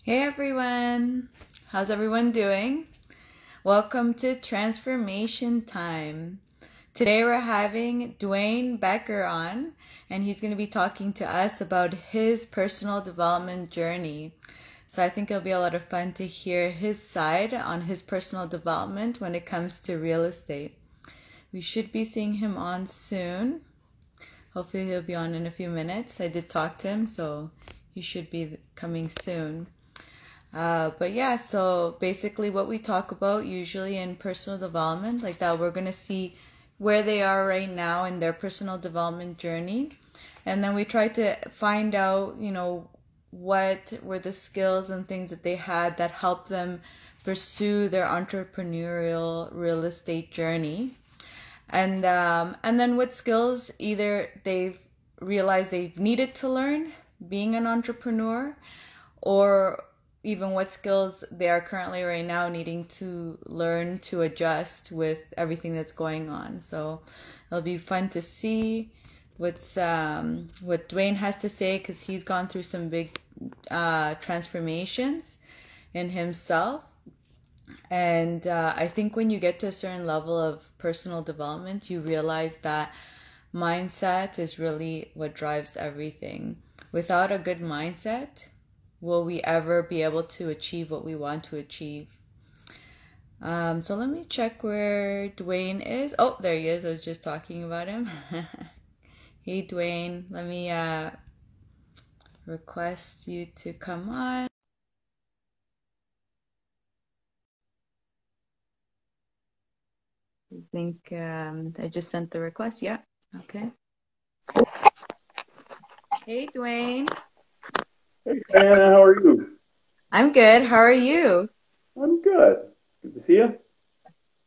Hey everyone, how's everyone doing? Welcome to Transformation Time. Today we're having Dwayne Becker on, and he's going to be talking to us about his personal development journey. So I think it'll be a lot of fun to hear his side on his personal development when it comes to real estate. We should be seeing him on soon. Hopefully he'll be on in a few minutes. I did talk to him, so he should be coming soon. But yeah, so basically what we talk about usually in personal development, like that, we're going to see where they are right now in their personal development journey. And then we try to find out, what were the skills and things that they had that helped them pursue their entrepreneurial real estate journey. And then what skills either they've realized they needed to learn being an entrepreneur, or even what skills they are currently right now needing to learn to adjust with everything that's going on. So it'll be fun to see what Dwayne has to say, because he's gone through some big transformations in himself. And I think when you get to a certain level of personal development, you realize that mindset is really what drives everything. Without a good mindset, will we ever be able to achieve what we want to achieve? So let me check where Dwayne is. Oh, there he is. I was just talking about him. Hey, Dwayne. Let me request you to come on. I think I just sent the request. Yeah. Okay. Hey, Dwayne. Hey, Diana, how are you? I'm good. How are you? I'm good. Good to see you.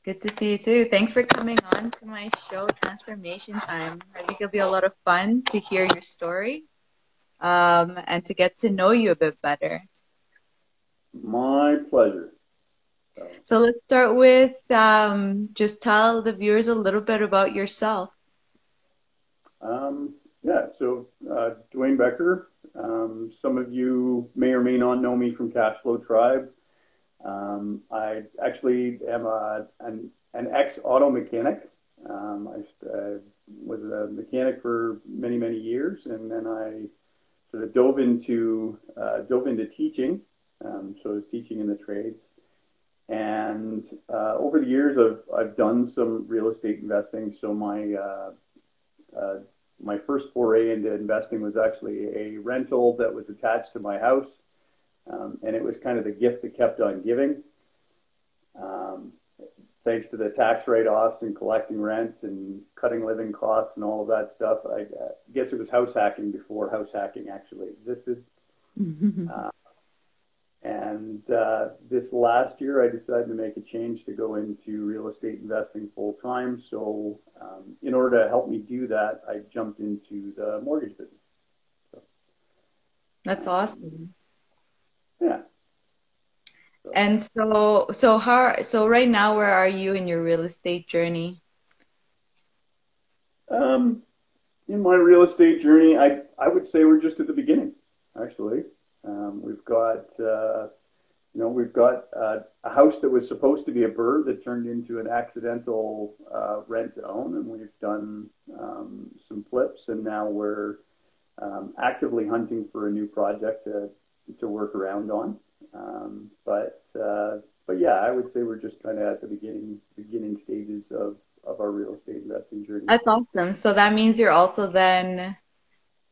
Good to see you too. Thanks for coming on to my show, Transformation Time. I think it'll be a lot of fun to hear your story, and to get to know you a bit better. My pleasure. So, So let's start with just tell the viewers a little bit about yourself. Dwayne Becker. Some of you may or may not know me from Cash Flow Tribe. I actually am an ex-auto mechanic. I was a mechanic for many, many years, and then I sort of dove into teaching. So I was teaching in the trades. And over the years, I've done some real estate investing. So my first foray into investing was actually a rental that was attached to my house, and it was kind of the gift that kept on giving. Um, Thanks to the tax write-offs and collecting rent and cutting living costs and all of that stuff, I guess it was house hacking before house hacking actually existed. Uh, And this last year, I decided to make a change to go into real estate investing full time. So, in order to help me do that, I jumped into the mortgage business. So, That's um, awesome. yeah. So, And so right now, where are you in your real estate journey? um, in my real estate journey, I would say we're just at the beginning, actually. We've got a house that was supposed to be a bird that turned into an accidental rent to own, and we've done some flips, and now we're actively hunting for a new project to work around on. But yeah, I would say we're just kind of at the beginning stages of our real estate investing journey. That's awesome. So that means you're also then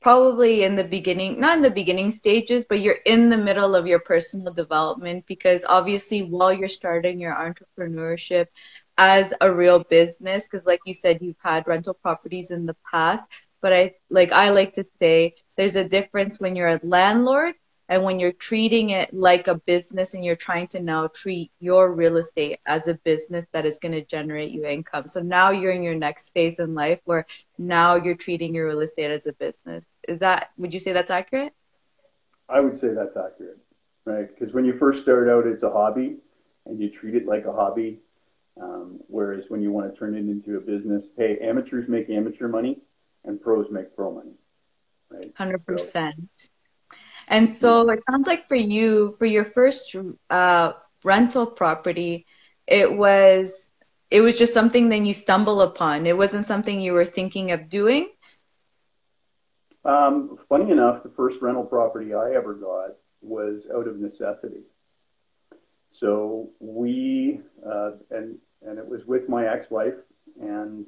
probably in the beginning, not in the beginning stages, but you're in the middle of your personal development, because obviously while you're starting your entrepreneurship as a real business, because like you said, you've had rental properties in the past, but I like to say there's a difference when you're a landlord and when you're treating it like a business, and you're trying to now treat your real estate as a business that is going to generate you income. So now you're in your next phase in life where now you're treating your real estate as a business. Would you say that's accurate? I would say that's accurate, right? Because when you first start out, it's a hobby, and you treat it like a hobby. Whereas when you want to turn it into a business, hey, amateurs make amateur money, and pros make pro money, right? So 100%. And Yeah. so it sounds like for you, for your first rental property, it was it was just something that you stumble upon. It wasn't something you were thinking of doing. Funny enough, the first rental property I ever got was out of necessity. So and it was with my ex-wife, and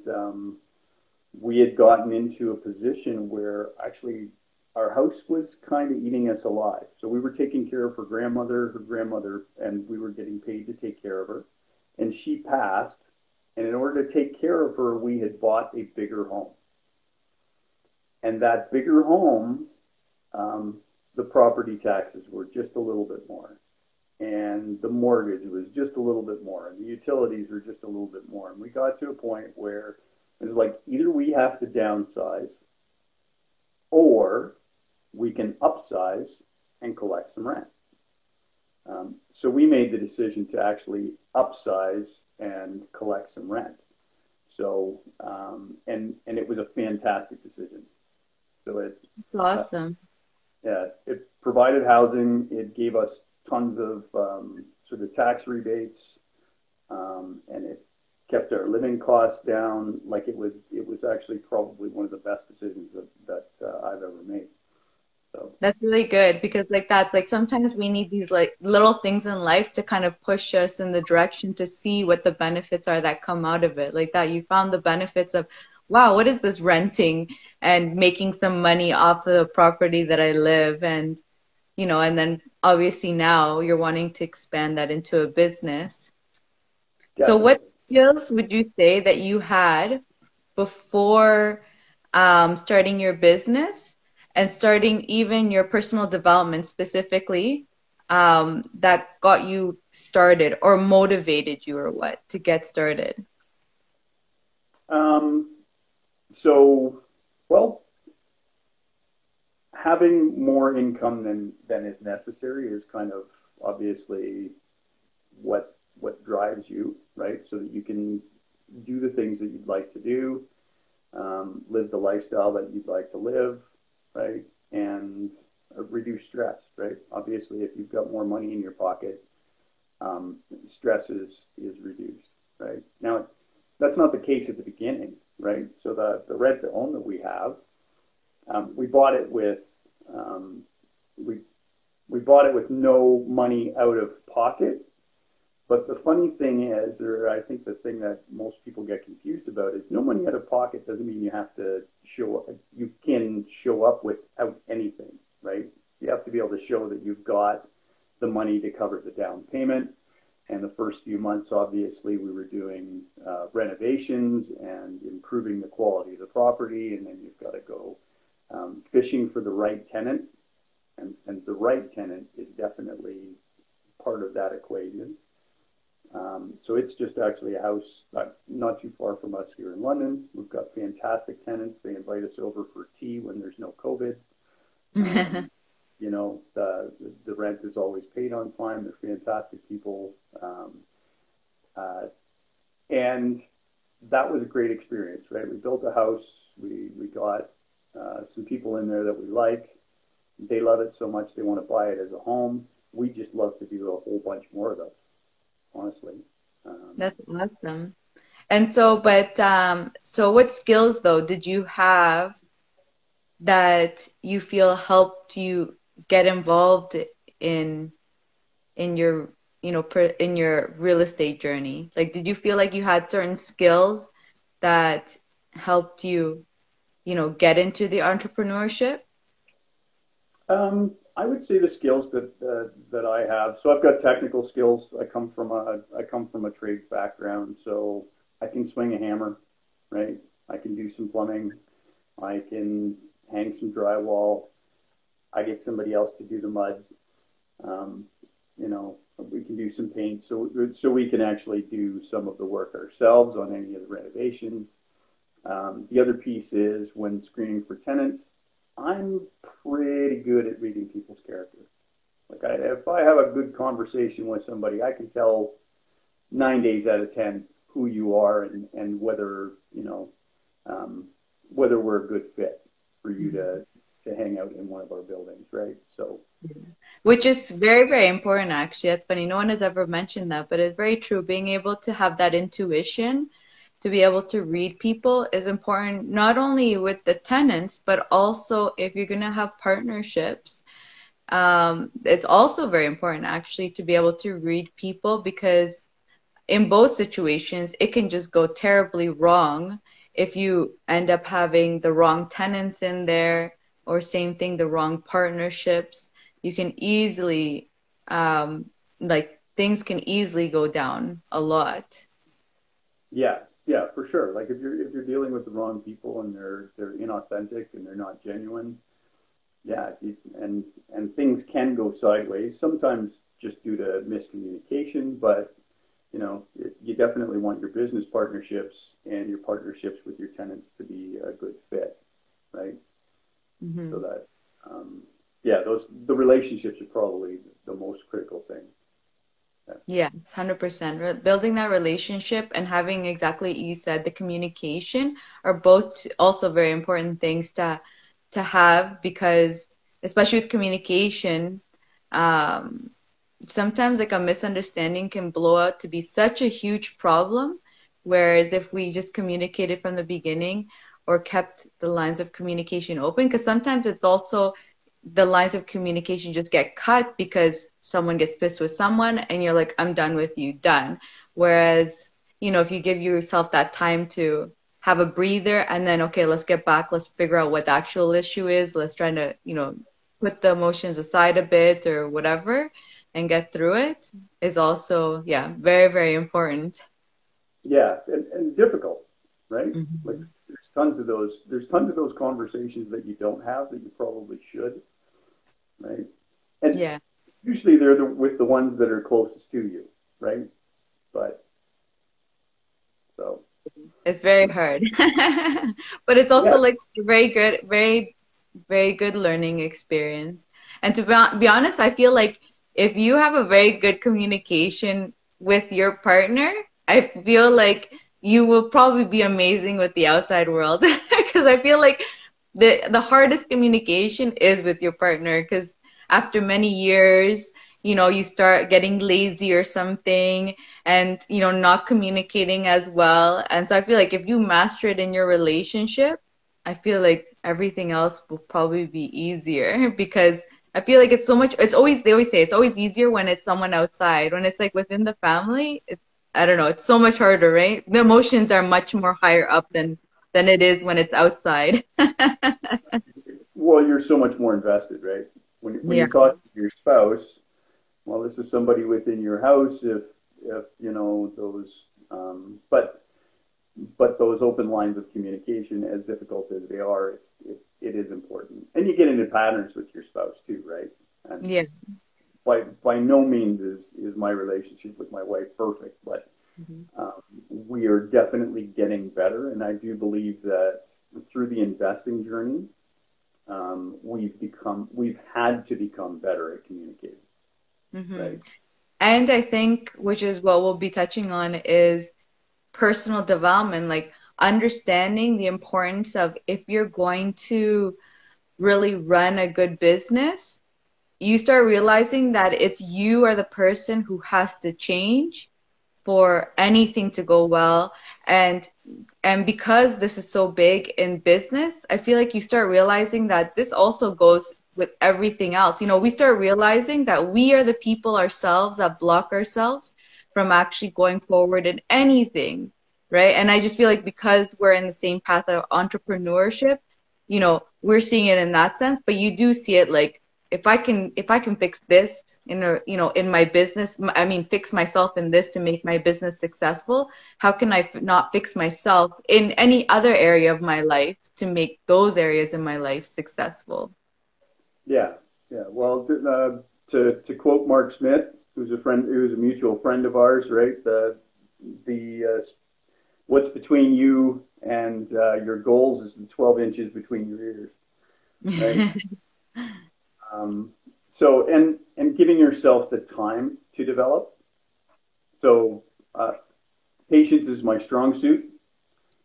we had gotten into a position where actually our house was kind of eating us alive. So we were taking care of her grandmother, and we were getting paid to take care of her. And she passed, and in order to take care of her, we had bought a bigger home. And that bigger home, the property taxes were just a little bit more, and the mortgage was just a little bit more, and the utilities were just a little bit more. And we got to a point where it was like either we have to downsize or we can upsize and collect some rent. So we made the decision to actually upsize and collect some rent. So, and it was a fantastic decision. So It's uh, awesome. yeah, it provided housing. It gave us tons of sort of tax rebates, and it kept our living costs down. Like it was actually probably one of the best decisions that I've ever made. So That's really good because like that's like sometimes we need these like little things in life to kind of push us in the direction to see what the benefits are that come out of it. Like that you found the benefits of, wow, what is this renting and making some money off of the property that I live and and then obviously now you're wanting to expand that into a business. So what definitely. skills would you say that you had before starting your business and starting even your personal development specifically that got you started or motivated you or what to get started? Um, so, well, having more income than is necessary is kind of obviously what drives you, right? So that you can do the things that you'd like to do, live the lifestyle that you'd like to live, right? And reduce stress, right? Obviously, if you've got more money in your pocket, stress is reduced, right? Now, that's not the case at the beginning, right? So the rent to own that we have, we bought it with um, we we bought it with no money out of pocket. But the funny thing is, or I think the thing that most people get confused about is no money out of pocket doesn't mean you have to show up. You can show up without anything, right? You have to be able to show that you've got the money to cover the down payment. And the first few months, obviously, we were doing renovations and improving the quality of the property. And then you've got to go fishing for the right tenant. And the right tenant is definitely part of that equation. So it's just actually a house not too far from us here in London. We've got fantastic tenants. They invite us over for tea when there's no COVID. Um, the rent is always paid on time. They're fantastic people. Uh, and that was a great experience, right? We built a house. We got some people in there that we like. They love it so much they want to buy it as a home. We just love to do a whole bunch more of those, honestly. Um, That's awesome. And so, but so what skills though did you have that you feel helped you get involved in in your in your real estate journey? Like, did you feel like you had certain skills that helped you, get into the entrepreneurship? I would say the skills that I have. So I've got technical skills. I come from a trades background, so I can swing a hammer, right? I can do some plumbing. I can hang some drywall. I get somebody else to do the mud. Um, we can do some paint, so we can actually do some of the work ourselves on any of the renovations. The other piece is when screening for tenants, I'm pretty good at reading people's character. If I have a good conversation with somebody, I can tell 9 days out of 10 who you are and whether, whether we're a good fit for you to hang out in one of our buildings, right? So Which is very, very important, actually. That's funny. No one has ever mentioned that, but it's very true. Being able to have that intuition, to be able to read people is important, not only with the tenants, but also if you're going to have partnerships. It's also very important, actually, to be able to read people because in both situations, it can just go terribly wrong if you end up having the wrong tenants in there, or same thing, the wrong partnerships. You can easily, like, things can easily go down a lot. Yeah, yeah, for sure. Like if you're dealing with the wrong people and they're inauthentic and they're not genuine, yeah, and things can go sideways. Sometimes just due to miscommunication, but you definitely want your business partnerships and your partnerships with your tenants to be a good fit, right? So Hmm. that, yeah, the relationships are probably the most critical thing. Yeah. Yeah, it's 100%. Building that relationship and having exactly what you said, the communication are both also very important things to have because especially with communication, um, sometimes like a misunderstanding can blow out to be such a huge problem. Whereas if we just communicated from the beginning or kept the lines of communication open, because sometimes it's also the lines of communication just get cut because someone gets pissed with someone and you're like, I'm done with you, done. Whereas, if you give yourself that time to have a breather and then, okay, let's get back, let's figure out what the actual issue is, let's try to, put the emotions aside a bit or whatever and get through it is also, yeah, very, very important. Yeah, and difficult, right? Like Hmm. there's tons of those conversations that you don't have that you probably should, right? And Yeah, usually they're with the ones that are closest to you, right? But so it's very hard. But it's also yeah, like very good, very, very good learning experience. And to be honest, I feel like if you have a very good communication with your partner, I feel like you will probably be amazing with the outside world. Because I feel like the hardest communication is with your partner because after many years, you start getting lazy or something and, not communicating as well. And so I feel like if you master it in your relationship, I feel like everything else will probably be easier because I feel like they always say it's always easier when it's someone outside. When it's like within the family, I don't know, it's so much harder, right? The emotions are much more higher up than it is when it's outside. well, you're so much more invested, right? When Yeah. you're talking to your spouse, well, this is somebody within your house. If those, but those open lines of communication, as difficult as they are, it is important, and you get into patterns with your spouse too, right? And Yeah. by no means is my relationship with my wife perfect, but Mhm. we are definitely getting better, and I do believe that through the investing journey, we've had to become better at communicating, Hmm. right? And I think, which is what we'll be touching on, is personal development, like understanding the importance of if you're going to really run a good business, you start realizing that it's you are the person who has to change for anything to go well. And because this is so big in business, I feel like you start realizing that this also goes with everything else. We start realizing that we are the people ourselves that block ourselves from actually going forward in anything, right? And I just feel like because we're in the same path of entrepreneurship, we're seeing it in that sense, but you do see it like if I can fix this in my business, I mean fix myself in this to make my business successful, how can I not fix myself in any other area of my life to make those areas in my life successful? Yeah, yeah. Well, to quote Mark Smith, who's a mutual friend of ours, right? The what's between you and your goals is the 12 inches between your ears, right? Um, so and giving yourself the time to develop. So uh, patience is my strong suit,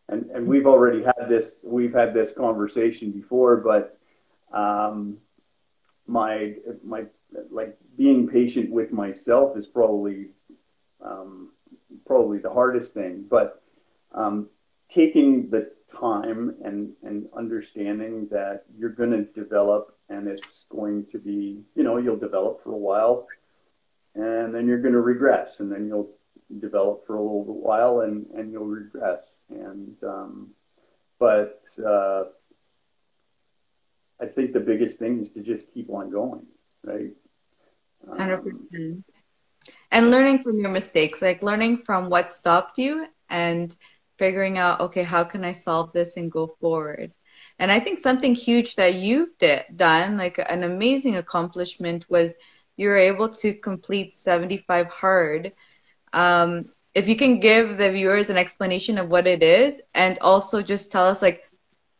and we've had this conversation before, but um, my like being patient with myself is probably the hardest thing, but taking the time and understanding that you're going to develop, and it's going to be, you'll develop for a while, and then you're going to regress, and then you'll develop for a little while, and you'll regress. And but I think the biggest thing is to just keep on going, right? 100%. And learning from your mistakes, like learning from what stopped you and figuring out, okay, how can I solve this and go forward? And I think something huge that you've done, like an amazing accomplishment, was you were able to complete 75 hard. If you can give the viewers an explanation of what it is, and also just tell us, like,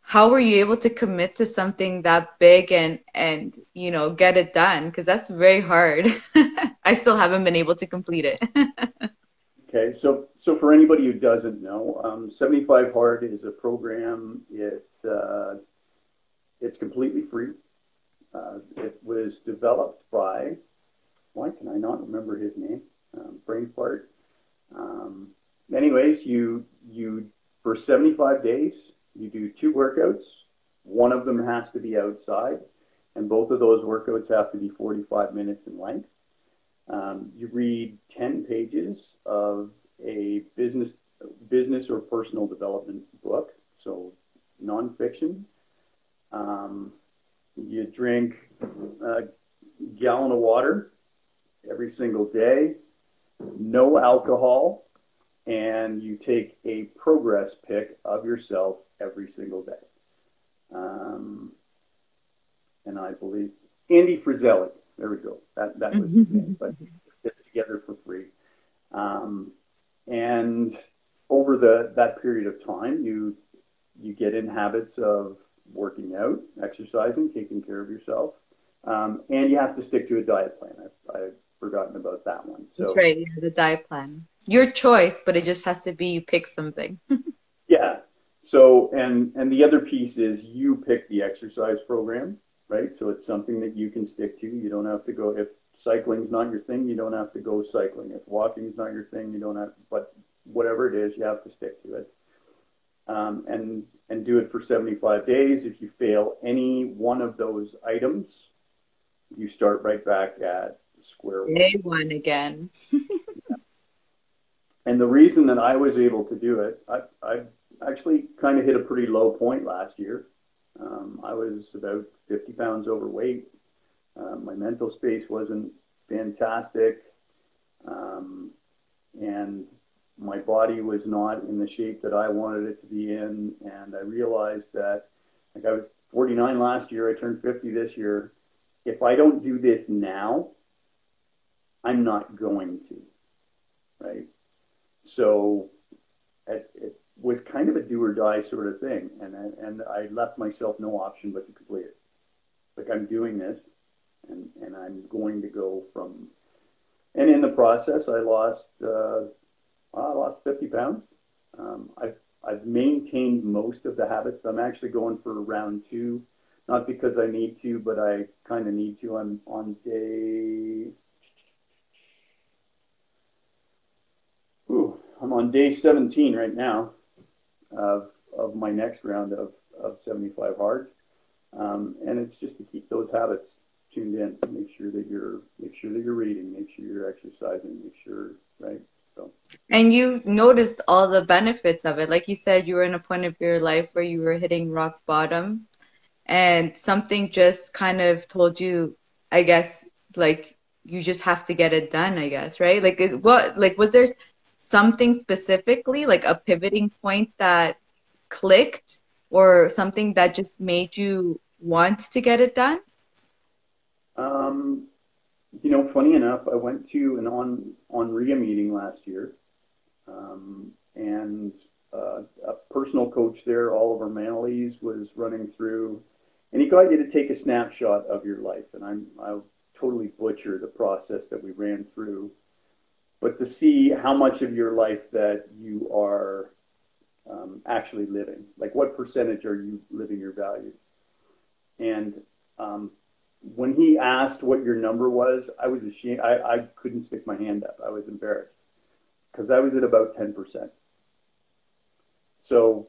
how were you able to commit to something that big and get it done? Because that's very hard. I still haven't been able to complete it. Okay, so for anybody who doesn't know, 75 Hard is a program. It's completely free. It was developed by, why can I not remember his name? Brain fart. Anyways, you for 75 days, you do 2 workouts. One of them has to be outside, and both of those workouts have to be 45 minutes in length. You read 10 pages of a business or personal development book, so nonfiction. You drink a gallon of water every single day, no alcohol, and you take a progress pic of yourself every single day. And I believe Andy Frizzelli, there we go. That was his name, but it's together for free. And over that period of time, you get in habits of working out, exercising, taking care of yourself, and you have to stick to a diet plan. I've forgotten about that one. So that's right, yeah, the diet plan. Your choice, but it just has to be you pick something. Yeah. So and the other piece is you pick the exercise program, right? So it's something that you can stick to. You don't have to go, if cycling's not your thing, you don't have to go cycling. If walking's not your thing, you don't have, but whatever it is, you have to stick to it. And do it for 75 days. If you fail any one of those items, you start right back at square one. Day one again. And the reason that I was able to do it, I actually kind of hit a pretty low point last year. I was about 50 pounds overweight. My mental space wasn't fantastic. And my body was not in the shape that I wanted it to be in. And I realized that, like, I was 49 last year, I turned 50 this year. If I don't do this now, I'm not going to, right? So it was kind of a do or die sort of thing. And I left myself no option but to complete it. Like, I'm doing this, and I'm going to go from, and in the process, I lost 50 pounds. I've maintained most of the habits. I'm actually going for round 2, not because I need to, but I kind of need to. I'm on day 17 right now of my next round of 75 hard. And it's just to keep those habits tuned in, make sure that you're reading, make sure you're exercising, make sure, right? So. And you noticed all the benefits of it. Like you said, you were in a point of your life where you were hitting rock bottom, and something just kind of told you, I guess, like, you just have to get it done, I guess, right? Like, was there something specifically, like a pivoting point that clicked, or something that just made you want to get it done? Funny enough, I went to an on-RIA meeting last year, and a personal coach there, Oliver Manley's, was running through, and he got you to take a snapshot of your life, and I'll totally butcher the process that we ran through, but to see how much of your life that you are actually living, like what percentage are you living your values, and when he asked what your number was, I was ashamed. I couldn't stick my hand up. I was embarrassed because I was at about 10%. So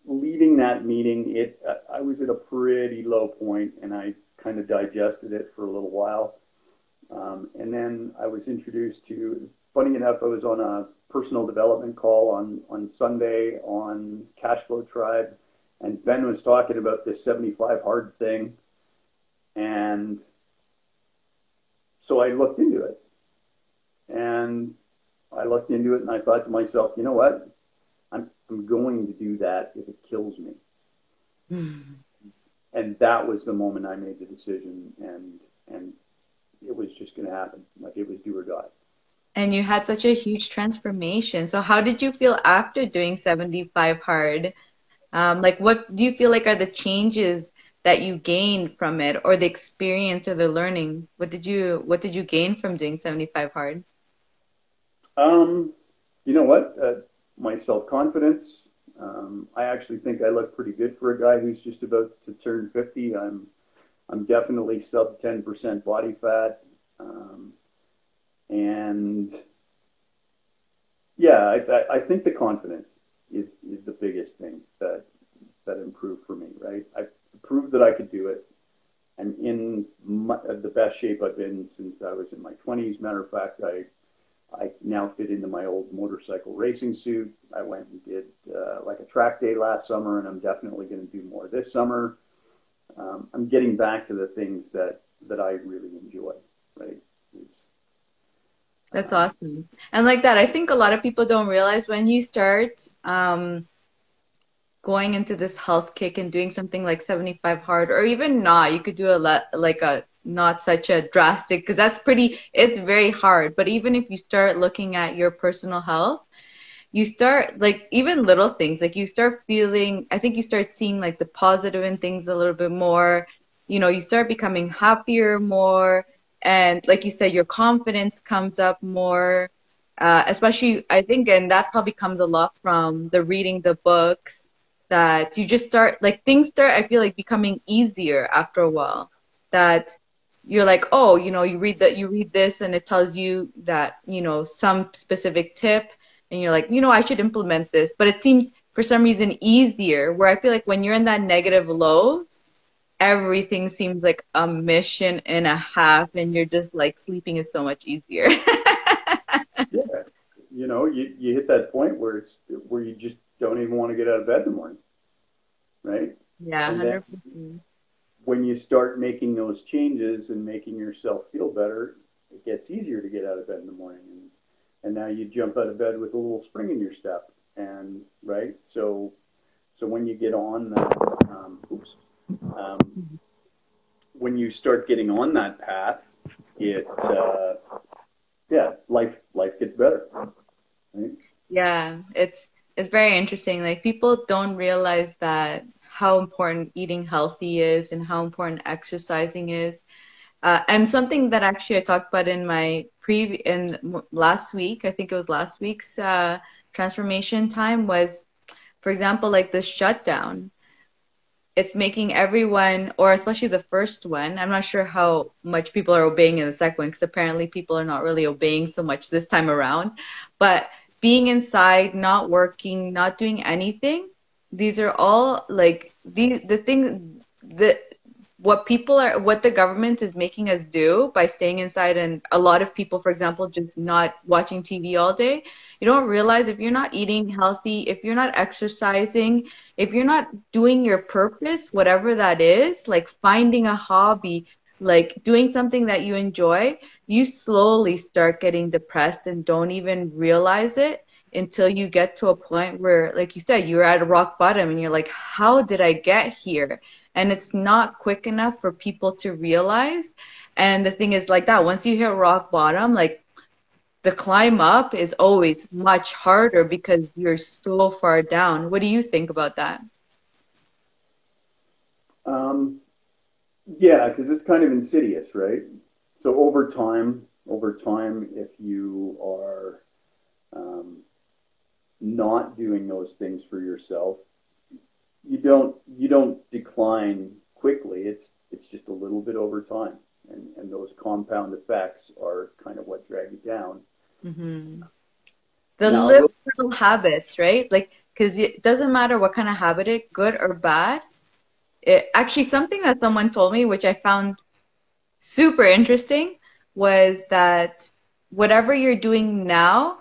leaving that meeting, I was at a pretty low point, and I kind of digested it for a little while. And then I was introduced to, funny enough, I was on a personal development call on Sunday on Cashflow Tribe, and Ben was talking about this 75 hard thing. And so I looked into it. And I looked into it and I thought to myself, you know what? I'm going to do that if it kills me. And that was the moment I made the decision, and it was just going to happen. Like, it was do or die. And you had such a huge transformation. So how did you feel after doing 75 hard? Like, what do you feel like are the changes that you gained from it, or the experience or the learning? What did you gain from doing 75 hard? You know what? My self-confidence. I actually think I look pretty good for a guy who's just about to turn 50. I'm definitely sub 10% body fat. And yeah, I think the confidence is the biggest thing that improved for me, right? I proved that I could do it. I'm in the best shape I've been since I was in my 20s. Matter of fact, I now fit into my old motorcycle racing suit. I went and did like a track day last summer, and I'm definitely going to do more this summer. I'm getting back to the things that I really enjoy, right? That's awesome. And like that, I think a lot of people don't realize when you start going into this health kick and doing something like 75 hard, or even not, you could do a not such a drastic, because it's very hard. But even if you start looking at your personal health, you start, like, even little things, like you start feeling, I think you start seeing like the positive in things a little bit more. You start becoming happier more. And like you said, your confidence comes up more, especially, I think, and that probably comes a lot from the reading the books, that you just start, like, things start, I feel like, becoming easier after a while. That you're like, oh, you read this and it tells you that, some specific tip, and you're like, I should implement this. But it seems for some reason easier, where I feel like when you're in that negative lows, everything seems like a mission and a half, and you're just like, sleeping is so much easier. Yeah, you hit that point where you just don't even want to get out of bed in the morning, right? Yeah, And then 100%. when you start making those changes and making yourself feel better, it gets easier to get out of bed in the morning, and now you jump out of bed with a little spring in your step, and right. So when you get on that, when you start getting on that path, life gets better. Right? Yeah, it's very interesting. Like, people don't realize that how important eating healthy is and how important exercising is. And something that actually I talked about in last week, I think it was last week's transformation time, was, for example, like the shutdown. It's making everyone, or especially the first one, I'm not sure how much people are obeying in the second one, because apparently people are not really obeying so much this time around. But being inside, not working, not doing anything, these are all like the thing that what the government is making us do by staying inside. And a lot of people, for example, just not watching TV all day. You don't realize, if you're not eating healthy, if you're not exercising, if you're not doing your purpose, whatever that is, like finding a hobby, like doing something that you enjoy, you slowly start getting depressed and don't even realize it until you get to a point where, like you said, you're at a rock bottom and you're like, how did I get here? And it's not quick enough for people to realize. And the thing is, like that, once you hit rock bottom, like, the climb up is always much harder because you're so far down. What do you think about that? Yeah, because it's kind of insidious, right? So over time, if you are not doing those things for yourself, you don't decline quickly. It's just a little bit over time, and those compound effects are kind of what drag you down. Mm-hmm. The Now, little habits, right? Like, because it doesn't matter what kind of habit it, good or bad. It actually something that someone told me, which I found super interesting, was that whatever you're doing now,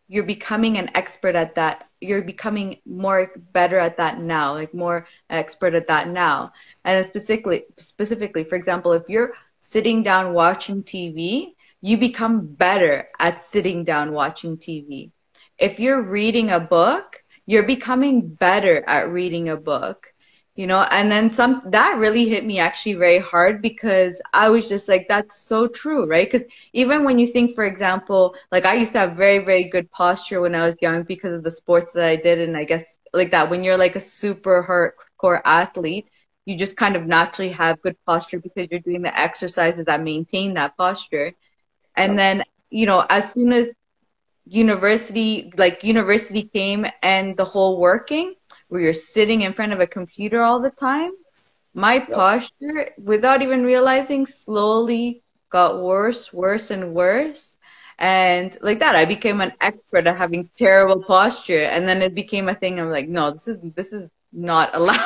you're becoming an expert at that. You're becoming more better at that now, like more expert at that now. And specifically, for example, if you're sitting down watching TV, you become better at sitting down watching TV. If you're reading a book, you're becoming better at reading a book. And then that really hit me actually very hard because I was just like, that's so true, right? Because even when you think, for example, like I used to have very, very good posture when I was young because of the sports that I did. And I guess like that, when you're like a super hardcore athlete, you just kind of naturally have good posture because you're doing the exercises that maintain that posture. And then, as soon as university came and the whole working, where you're sitting in front of a computer all the time, my posture, without even realizing, slowly got worse and worse. And like that, I became an expert at having terrible posture. And then it became a thing. I'm like, no, this is not allowed.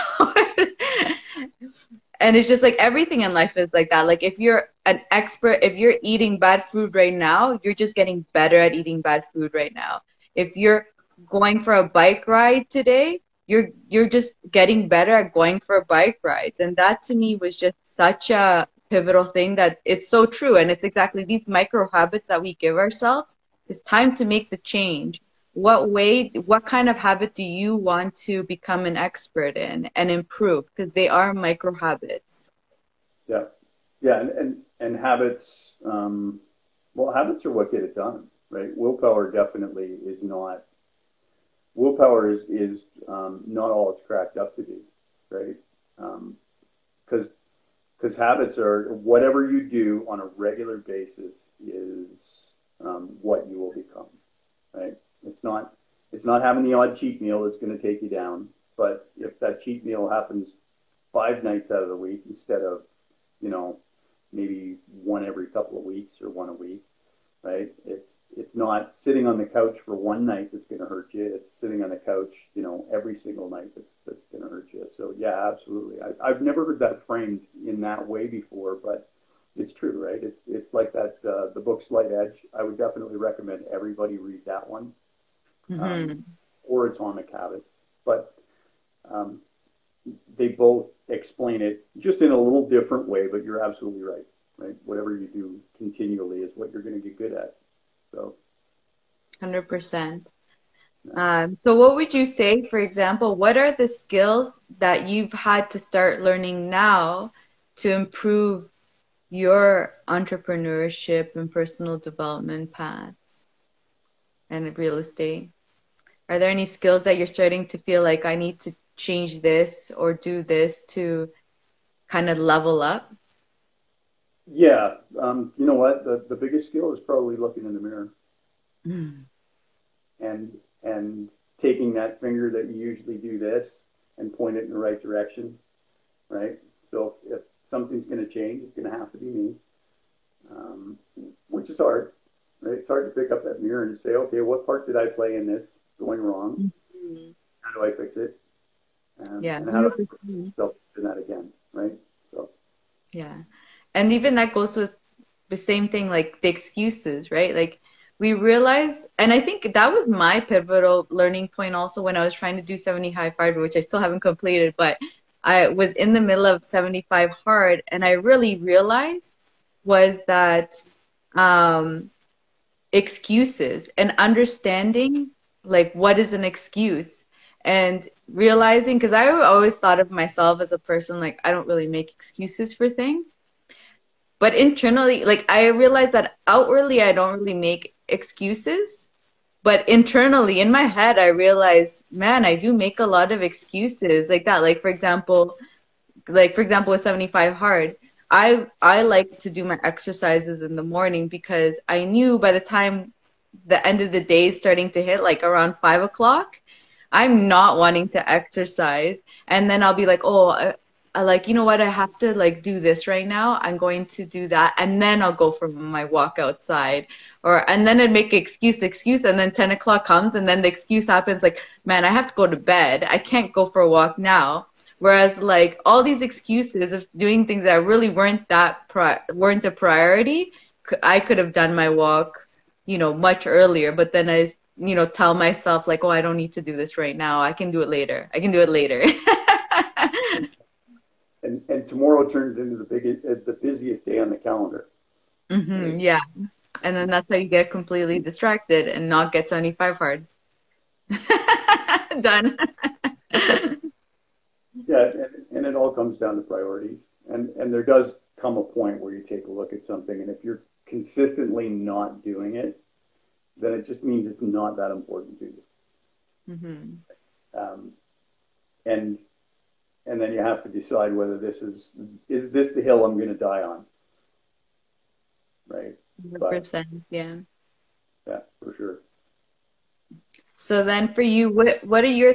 And it's just like everything in life is like that. Like if you're an expert, if you're eating bad food right now, you're just getting better at eating bad food right now. If you're going for a bike ride today, you're just getting better at going for bike rides. And that to me was just such a pivotal thing that it's so true. And it's exactly these micro habits that we give ourselves. It's time to make the change. What kind of habit do you want to become an expert in and improve? Because they are micro habits. Yeah. Yeah. And habits, habits are what get it done, right? Willpower definitely is not, willpower is not all it's cracked up to be, right? Because havits are whatever you do on a regular basis is what you will become, right? It's not having the odd cheat meal that's going to take you down. But if that cheat meal happens 5 nights out of the week instead of, maybe one every couple of weeks or one a week, right? It's not sitting on the couch for one night that's going to hurt you. It's sitting on the couch, every single night that's going to hurt you. So yeah, absolutely. I've never heard that framed in that way before, but it's true, right? It's like that, the book Slight Edge. I would definitely recommend everybody read that one. Or Atomic Habits, but they both explain it just in a little different way, but you're absolutely right? Whatever you do continually is what you're going to get good at. So 100%. So what would you say, for example, what are the skills that you've had to start learning now to improve your entrepreneurship and personal development paths and real estate? Are there any skills that you're starting to feel like I need to change this or do this to kind of level up? Yeah. You know what? The biggest skill is probably looking in the mirror and taking that finger that you usually do this and point it in the right direction, right? So if something's going to change, it's going to have to be me, which is hard, right? It's hard to pick up that mirror and say, okay, what part did I play in this going wrong? How do I fix it? And how do I do that again, right? So yeah. And even that goes with the same thing, like the excuses, right? Like we realize, and I think that was my pivotal learning point also when I was trying to do 70 high fiber, which I still haven't completed, but I was in the middle of 75 hard, and I really realized was that excuses and understanding like what is an excuse and realizing, because I always thought of myself as a person like I don't really make excuses for things. But internally, like I realized that outwardly I don't really make excuses, but internally in my head I realized, man, I do make a lot of excuses like that. Like for example with 75 hard, I like to do my exercises in the morning because I knew by the time the end of the day is starting to hit, like around 5 o'clock, I'm not wanting to exercise, and then I'll be like, oh, I like, you know what, I have to like do this right now. I'm going to do that, and then I'll go for my walk outside. Or and then I'd make excuse, and then 10 o'clock comes, and then the excuse happens like, man, I have to go to bed. I can't go for a walk now. Whereas like all these excuses of doing things that really weren't a priority, I could have done my walk, much earlier. But then tell myself like, oh, I don't need to do this right now. I can do it later. I can do it later. And tomorrow turns into the busiest day on the calendar. Right? Yeah. And then that's how you get completely distracted and not get 75 hard. Done. Yeah, and it all comes down to priorities. And there does come a point where you take a look at something, and if you're consistently not doing it, then it just means it's not that important to you. Um, and and then you have to decide whether this is this the hill I'm going to die on, right? 100%, yeah. Yeah, for sure. So then for you, what are your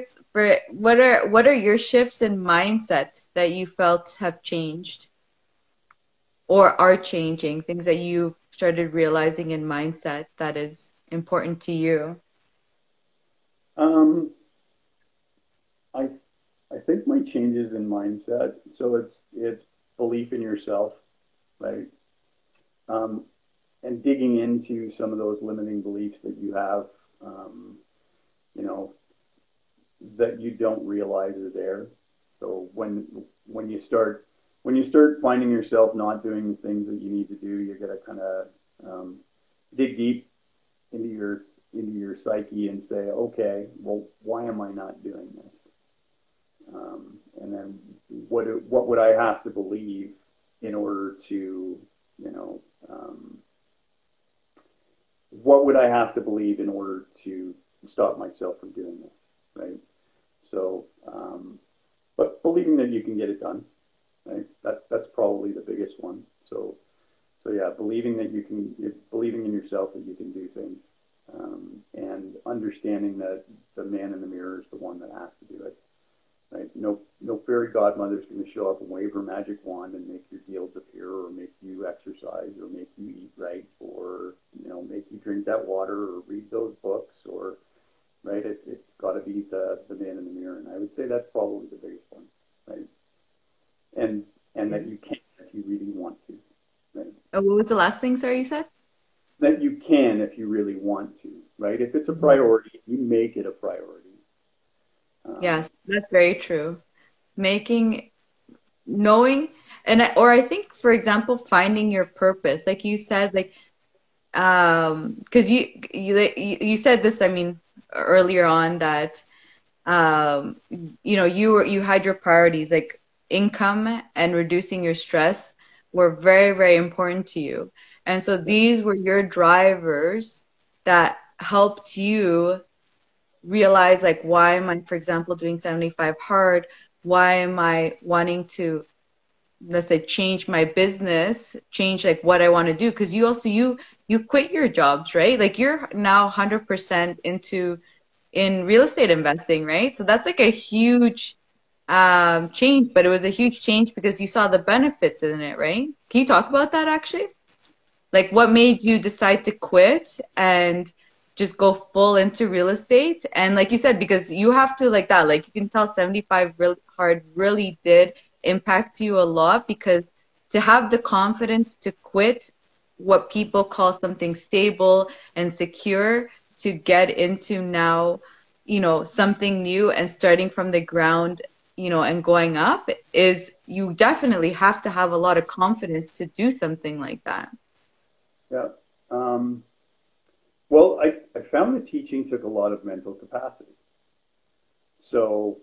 shifts in mindset that you felt have changed or are changing, things that you've started realizing in mindset that is important to you? I I think my changes in mindset, so it's belief in yourself, right? Um, and digging into some of those limiting beliefs that you have, um, you know, that you don't realize are there. So when you start finding yourself not doing the things that you need to do, you got to kind of dig deep into your psyche and say, okay, well, why am I not doing this? And then what would I have to believe in order to, what would I have to believe in order to stop myself from doing this, right? So, but believing that you can get it done, right? That's probably the biggest one. So yeah, believing in yourself that you can do things, and understanding that the man in the mirror is the one that has to do it. Right? No fairy godmother is going to show up and wave her magic wand and make your deals appear, or make you exercise, or make you eat right, or make you drink that water, or read those books, or right. It's got to be the man in the mirror, and I would say that's probably the biggest one, right? And that you can if you really want to, right? Oh, what was the last thing, sorry, you said? That you can if you really want to, right? If it's a priority, you make it a priority. Yes, that's very true. Knowing, or I think, for example, finding your purpose, like you said, like, because you said this, I mean, earlier on that, you had your priorities, like income and reducing your stress were very, very important to you. And so these were your drivers that helped you realize, like, why am I, for example, doing 75 hard? Why am I wanting to, let's say, change my business, change like what I want to do? Because you quit your jobs, right? Like you're now 100% in real estate investing, right? So that's like a huge change, but it was a huge change because you saw the benefits in it, right? Can you talk about that actually? Like what made you decide to quit and just go full into real estate? And like you said, because you have to like that, like you can tell 75 really hard really did impact you a lot, because to have the confidence to quit what people call something stable and secure to get into now, something new and starting from the ground, and going up, is you definitely have to have a lot of confidence to do something like that. Yeah. Well, I found that teaching took a lot of mental capacity. So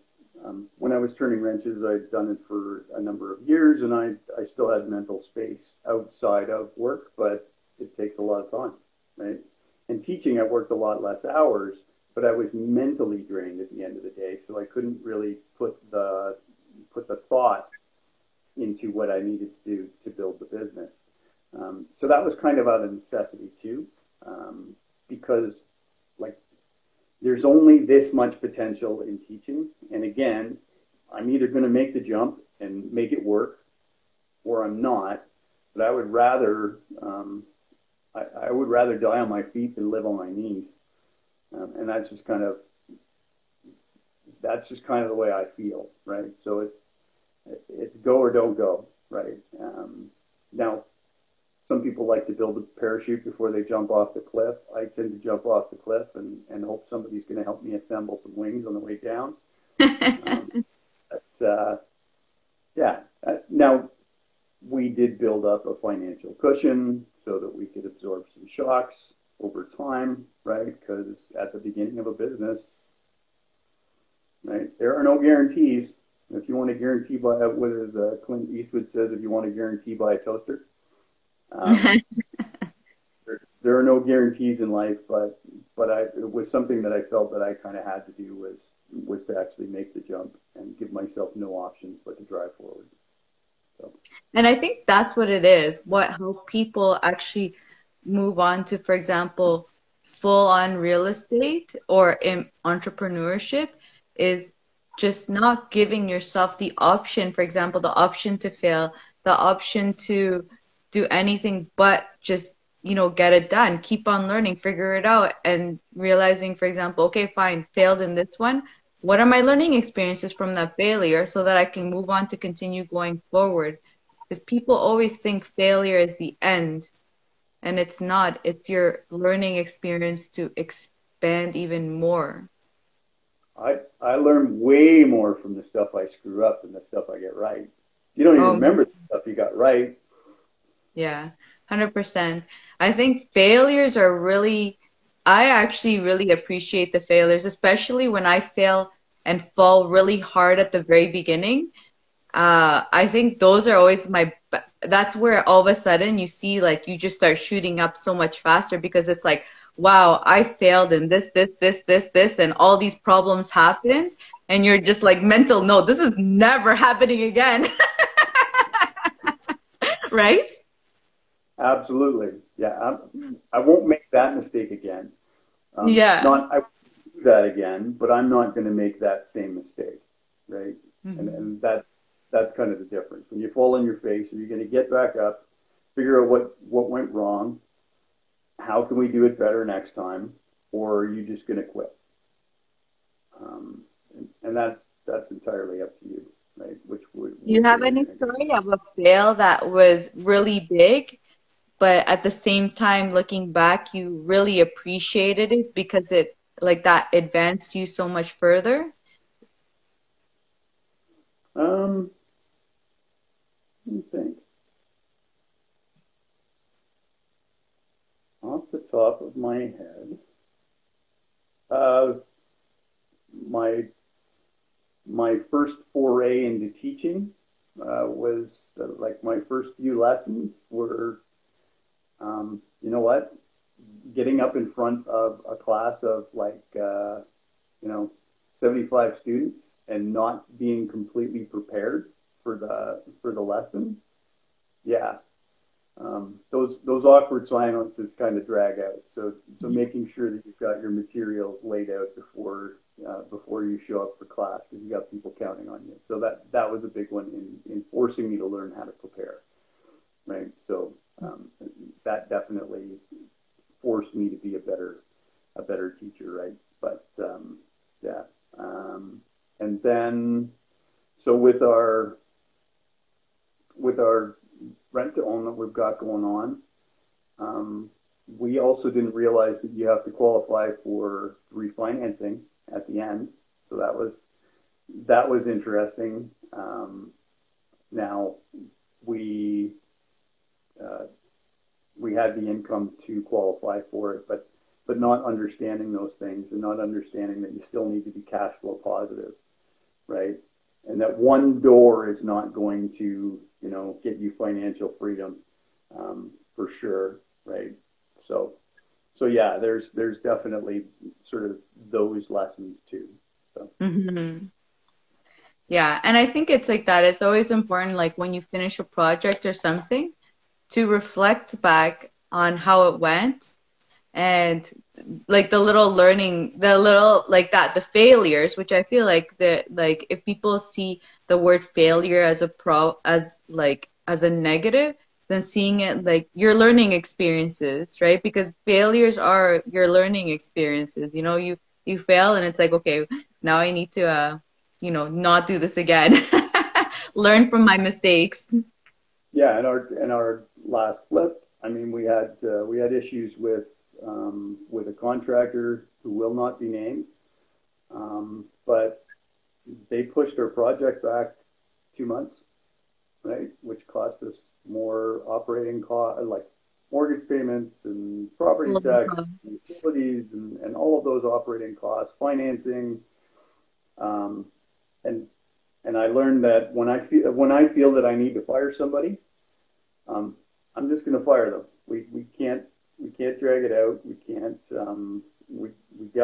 when I was turning wrenches, I'd done it for a number of years, and I still had mental space outside of work, but it takes a lot of time, right? And teaching, I worked a lot less hours, but I was mentally drained at the end of the day, so I couldn't really put the thought into what I needed to do to build the business. So that was kind of out of necessity too, because like there's only this much potential in teaching, and again, I'm either going to make the jump and make it work, or I'm not. But I would rather I would rather die on my feet than live on my knees, and that's just kind of the way I feel, right? So it's go or don't go, right? Now, some people like to build a parachute before they jump off the cliff. I tend to jump off the cliff and hope somebody's going to help me assemble some wings on the way down. Yeah. Now, we did build up a financial cushion so that we could absorb some shocks over time, right? Because at the beginning of a business, right, there are no guarantees. If you want to guarantee by, what is Clint Eastwood says, if you want to guarantee by a toaster, there are no guarantees in life. But it was something that I felt that I kind of had to do was to actually make the jump and give myself no options but to drive forward. So. And I think that's what it is. How people actually move on to, for example, full-on real estate or in entrepreneurship is just not giving yourself the option, for example, the option to fail, the option to do anything but just, get it done, keep on learning, figure it out, and realizing, for example, okay, fine, failed in this one. What are my learning experiences from that failure so that I can move on to continue going forward? Because people always think failure is the end, and it's not. It's your learning experience to expand even more. I learn way more from the stuff I screw up than the stuff I get right. You don't even remember the stuff you got right. Yeah, 100%. I think failures are I actually really appreciate the failures, especially when I fail and fall really hard at the very beginning. I think those are always that's where all of a sudden you see, like, you just start shooting up so much faster because it's like, wow, I failed in this, and all these problems happened. And you're just like mental, no, this is never happening again. Right? Absolutely. Yeah. I won't make that mistake again. Yeah. I won't do that again, but I'm not going to make that same mistake. Right. Mm-hmm. And that's kind of the difference. When you fall on your face, are you going to get back up, figure out what went wrong? How can we do it better next time? Or are you just going to quit? And that's entirely up to you, right? You have any story of a fail that was really big, but at the same time, looking back, you really appreciated it because it, like, that advanced you so much further? Let me think. Off the top of my head, my first foray into teaching was like my first few lessons were, you know what, getting up in front of a class of 75 students and not being completely prepared for the lesson. Yeah. Those awkward silences kind of drag out. So making sure that you've got your materials laid out before you show up for class, because you got people counting on you. So that was a big one in forcing me to learn how to prepare. Right. So that definitely forced me to be a better teacher. Right. But yeah. And then so with our rent to own that we've got going on, we also didn't realize that you have to qualify for refinancing at the end. So that was interesting. Now we had the income to qualify for it, but not understanding those things and not understanding that you still need to be cash flow positive, right? And that one door is not going to, get you financial freedom, for sure, right? So yeah, there's definitely sort of those lessons too. So. Mm-hmm. Yeah, and I think it's like that. It's always important, like when you finish a project or something, to reflect back on how it went and like the little learning, the little like that, the failures, which I feel like like if people see the word failure as as a negative, then seeing it like your learning experiences, right? Because failures are your learning experiences. You know, you fail and it's like, okay, now I need to not do this again. Learn from my mistakes. Yeah, and our last flip, I mean, we had issues with a contractor who will not be named, but they pushed our project back 2 months, right? Which cost us more operating cost, like mortgage payments and property tax, and utilities, and all of those operating costs, financing, um, and and I learned that when I feel that I need to fire somebody, I'm just going to fire them. We can't drag it out. We can't. We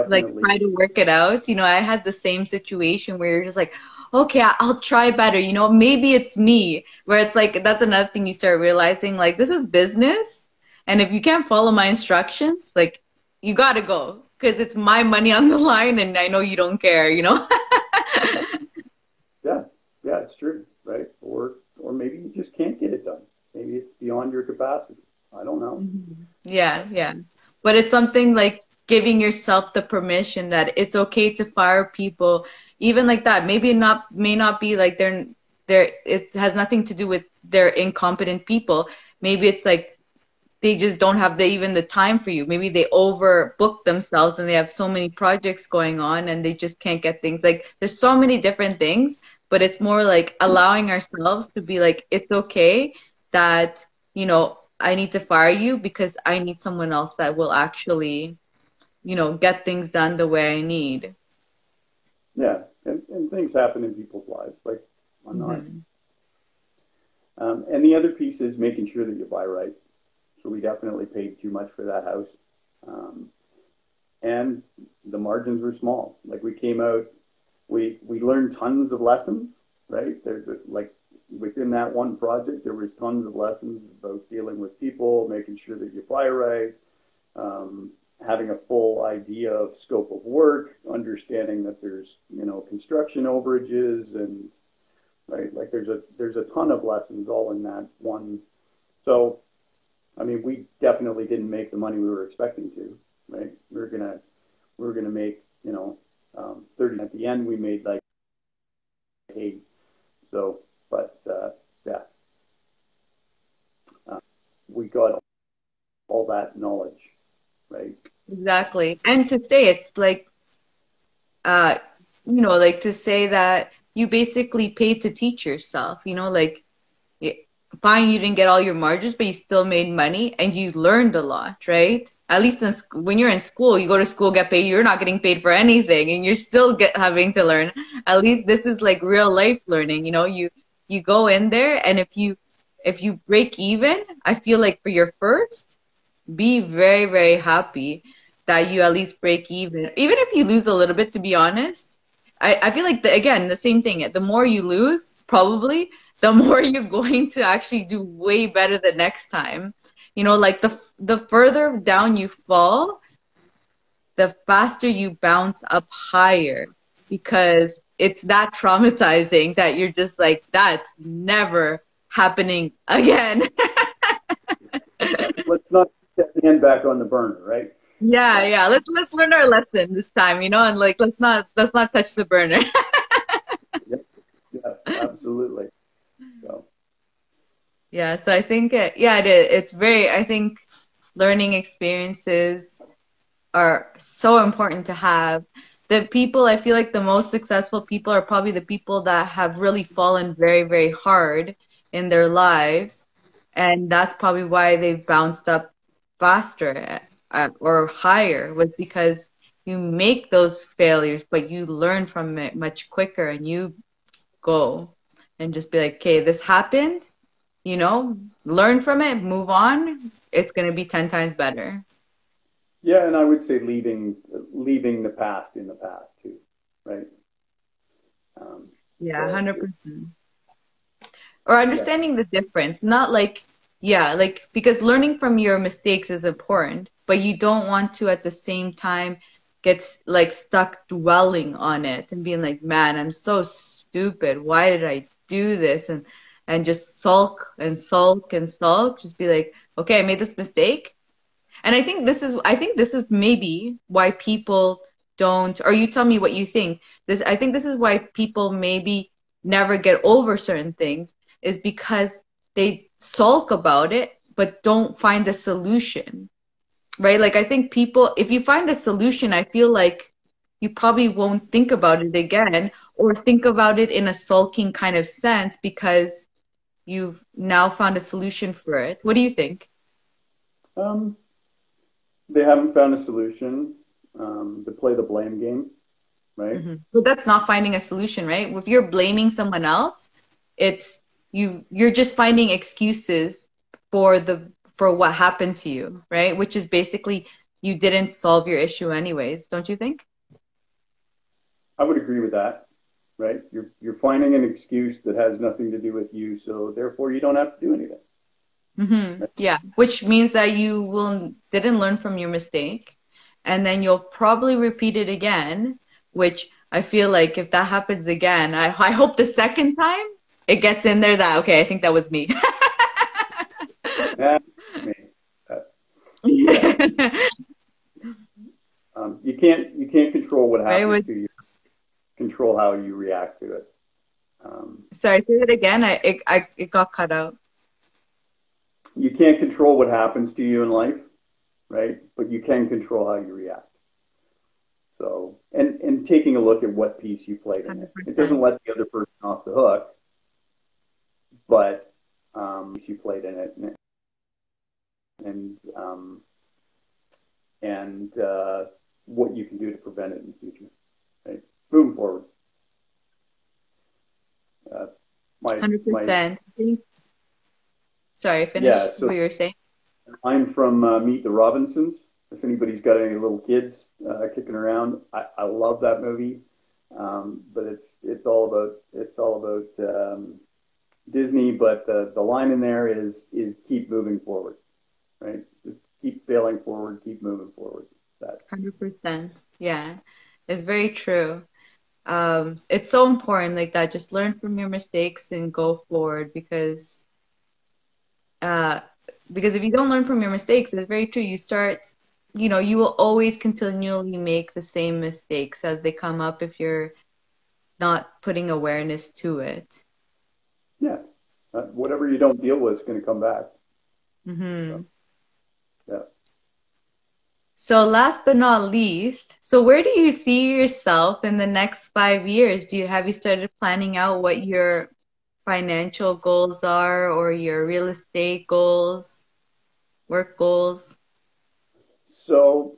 Like definitely. try to work it out. You know, I had the same situation where you're just like, okay, I'll try better. You know, maybe it's me. Where it's like that's another thing you start realizing, like this is business, and if you can't follow my instructions, like you gotta go because it's my money on the line, and I know you don't care. You know. Yeah, yeah, it's true, right? Or maybe you just can't get it done. Maybe it's beyond your capacity. I don't know. Mhm. Yeah, yeah. But it's something like giving yourself the permission that it's okay to fire people, even like that. Maybe not may not be like they're it has nothing to do with they're incompetent people. Maybe it's like they just don't have even the time for you. Maybe they overbook themselves and they have so many projects going on and they just can't get things. Like there's so many different things, but it's more like allowing ourselves to be like, it's okay that, I need to fire you because I need someone else that will actually, get things done the way I need. Yeah, and things happen in people's lives. Like I'm not. Hmm. And the other piece is making sure that you buy right. So we definitely paid too much for that house. Um, and the margins were small. Like we came out, we learned tons of lessons, right? There's like within that one project, there was tons of lessons about dealing with people, making sure that you buy right, um, having a full idea of scope of work, understanding that there's construction overages and right, like there's a ton of lessons all in that one. So I mean, we definitely didn't make the money we were expecting to, right? We were gonna make 30. At the end, we made like 8. So, but yeah, uh, we got all that knowledge, right? Exactly. And to say it's like, uh, like to say that you basically paid to teach yourself, like y- fine, you didn't get all your margins, but you still made money and you learned a lot, right? At least when you're in school, you go to school, get paid, you're not getting paid for anything and you're still having to learn. At least this is like real life learning, you go in there and if you break even, I feel like for your first, be very, very happy that you at least break even. Even if you lose a little bit, to be honest, I feel like, again, the same thing. The more you lose, probably, the more you're going to actually do way better the next time. Like the further down you fall, the faster you bounce up higher because it's that traumatizing that you're just like, that's never happening again. Yeah, let's not get the end back on the burner, right? Yeah, yeah. Let's learn our lesson this time, and like let's not touch the burner. Yeah, yeah, absolutely. So Yeah, so I think yeah, it is. I think learning experiences are so important to have. The people, I feel like the most successful people are probably the people that have really fallen very, very hard in their lives. And that's probably why they've bounced up faster or higher, was because you make those failures, but you learn from it much quicker and you go and just be like, okay, this happened, learn from it, move on. It's going to be 10 times better. yeah, and I would say leaving the past in the past too, right? Um, Yeah, so 100%. Or yeah, understanding the difference, not like, yeah, like, because learning from your mistakes is important, but you don't want to at the same time get like stuck dwelling on it and being like, man, I'm so stupid. Why did I do this? And just sulk and sulk and sulk. Just be like, okay, I made this mistake. And I think this is maybe why people don't, or you tell me what you think. I think this is why people maybe never get over certain things is because they sulk about it, but don't find a solution, right? Like I think people, if you find a solution, I feel like you probably won't think about it again or think about it in a sulking kind of sense because you've now found a solution for it. What do you think? Um, they haven't found a solution. They play the blame game, right? But that's not finding a solution, right? If you're blaming someone else, it's you're just finding excuses for what happened to you, right? Which is basically you didn't solve your issue anyways, don't you think? I would agree with that, right? You're finding an excuse that has nothing to do with you, so therefore you don't have to do anything. Right? Yeah, which means that you will didn't learn from your mistake, and then you'll probably repeat it again, which I feel like if that happens again, I hope the second time it gets in there that okay, I think that was me. Yeah, me. Yeah. You can't control what happens to you. Control how you react to it. Sorry, say it again. It got cut out. You can't control what happens to you in life, right? But you can control how you react. So, and taking a look at what piece you played in it. It doesn't let the other person off the hook, but you played in it, and what you can do to prevent it in the future, right? Moving forward. 100%. Sorry, finish Yeah, so what you were saying. I'm from Meet the Robinsons. If anybody's got any little kids kicking around, I love that movie. But it's all about Disney. But the line in there is keep moving forward, right? Just keep failing forward, keep moving forward. That's 100%. Yeah, it's very true. It's so important like that. Just learn from your mistakes and go forward uh, because if you don't learn from your mistakes, it's very true. You will always continually make the same mistakes as they come up if you're not putting awareness to it. yeah. Whatever you don't deal with is going to come back. So, yeah. So last but not least, so where do you see yourself in the next 5 years? Have you started planning out what your financial goals are or your real estate goals, work goals? So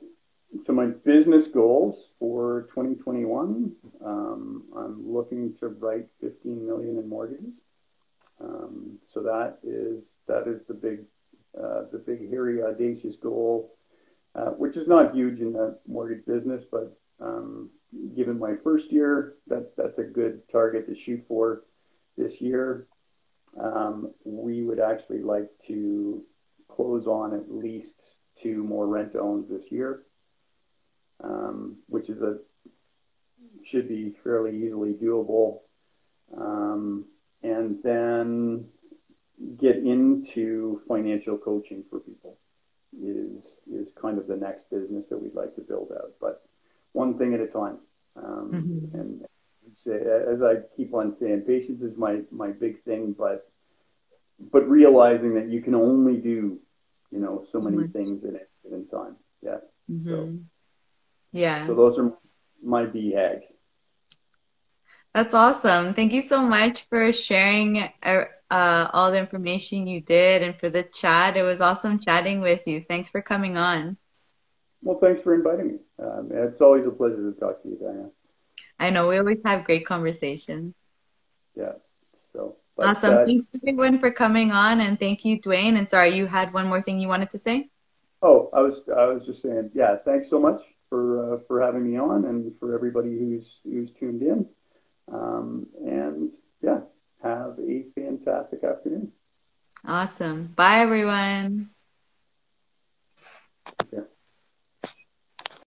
my business goals for 2021, I'm looking to write 15 million in mortgages. So that is the big hairy audacious goal, which is not huge in the mortgage business, but given my first year, that's a good target to shoot for this year. We would actually like to close on at least 2 more rent-owns this year, which should be fairly easily doable. And then get into financial coaching for people is kind of the next business that we'd like to build out, but one thing at a time. And say, as I keep on saying, patience is my big thing, but realizing that you can only do, so many things at a given time. Yeah. Yeah. So those are my BHAGs. That's awesome. Thank you so much for sharing all the information you did and for the chat. It was awesome chatting with you. Thanks for coming on. Well, thanks for inviting me. It's always a pleasure to talk to you, Diana. I know we always have great conversations. Yeah. So, awesome. Thanks everyone for coming on, and thank you, Dwayne. And sorry, you had one more thing you wanted to say? Oh, I was just saying, yeah, thanks so much for having me on and for everybody who's tuned in. And yeah, have a fantastic afternoon. Awesome. Bye, everyone.